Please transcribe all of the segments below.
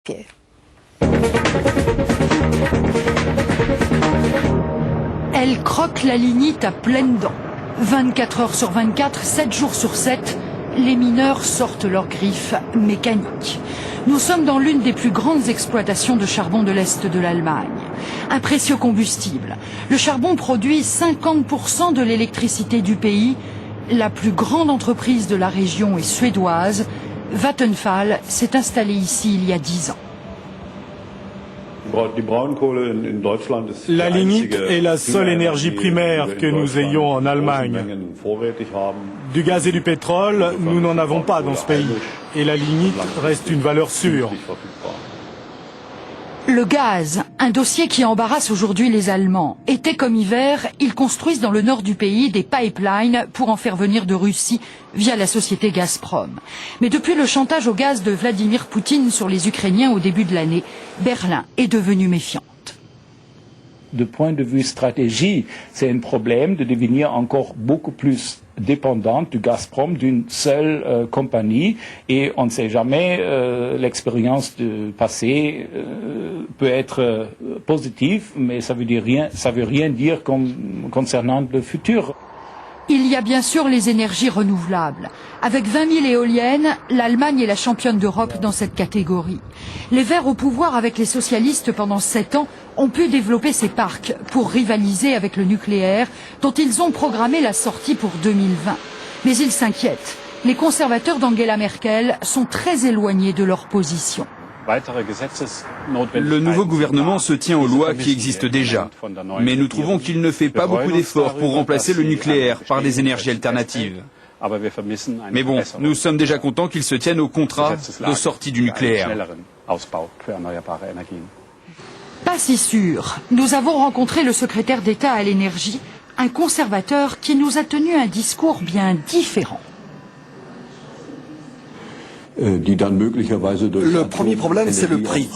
pied. Elle croque la lignite à pleines dents. 24 heures sur 24, 7 jours sur 7, les mineurs sortent leurs griffes mécaniques. Nous sommes dans l'une des plus grandes exploitations de charbon de l'Est de l'Allemagne. Un précieux combustible. Le charbon produit 50% de l'électricité du pays. La plus grande entreprise de la région est suédoise. Vattenfall s'est installée ici il y a 10 ans. La lignite est la seule énergie primaire que nous ayons en Allemagne. Du gaz et du pétrole, nous n'en avons pas dans ce pays. Et la lignite reste une valeur sûre. Le gaz, un dossier qui embarrasse aujourd'hui les Allemands. Été comme hiver, ils construisent dans le nord du pays des pipelines pour en faire venir de Russie via la société Gazprom. Mais depuis le chantage au gaz de Vladimir Poutine sur les Ukrainiens au début de l'année, Berlin est devenue méfiante. Du point de vue stratégie, c'est un problème de devenir encore beaucoup plus dépendante du Gazprom, d'une seule compagnie, et on ne sait jamais, l'expérience du passé peut être positive, mais ça veut rien dire concernant le futur. Il y a bien sûr les énergies renouvelables. Avec 20 000 éoliennes, l'Allemagne est la championne d'Europe dans cette catégorie. Les Verts au pouvoir avec les socialistes pendant 7 ans ont pu développer ces parcs pour rivaliser avec le nucléaire dont ils ont programmé la sortie pour 2020. Mais ils s'inquiètent. Les conservateurs d'Angela Merkel sont très éloignés de leur position. Le nouveau gouvernement se tient aux lois qui existent déjà, mais nous trouvons qu'il ne fait pas beaucoup d'efforts pour remplacer le nucléaire par des énergies alternatives. Mais bon, nous sommes déjà contents qu'il se tienne au contrat de sortie du nucléaire. Pas si sûr. Nous avons rencontré le secrétaire d'État à l'énergie, un conservateur qui nous a tenu un discours bien différent. Le premier problème, c'est le prix.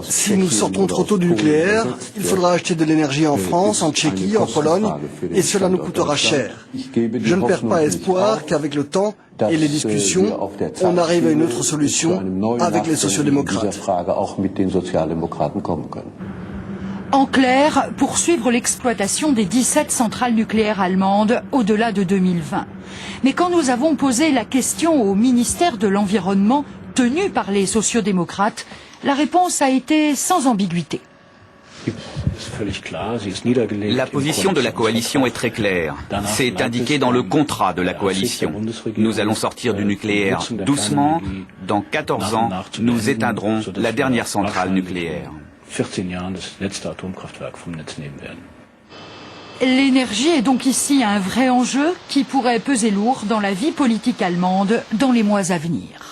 Si nous sortons trop tôt du nucléaire, il faudra acheter de l'énergie en France, en Tchéquie, en Pologne, et cela nous coûtera cher. Je ne perds pas espoir qu'avec le temps et les discussions, on arrive à une autre solution avec les sociodémocrates. En clair, poursuivre l'exploitation des 17 centrales nucléaires allemandes au-delà de 2020. Mais quand nous avons posé la question au ministère de l'Environnement, tenu par les sociodémocrates, la réponse a été sans ambiguïté. La position de la coalition est très claire. C'est indiqué dans le contrat de la coalition. Nous allons sortir du nucléaire doucement. Dans 14 ans, nous éteindrons la dernière centrale nucléaire. L'énergie est donc ici un vrai enjeu qui pourrait peser lourd dans la vie politique allemande dans les mois à venir.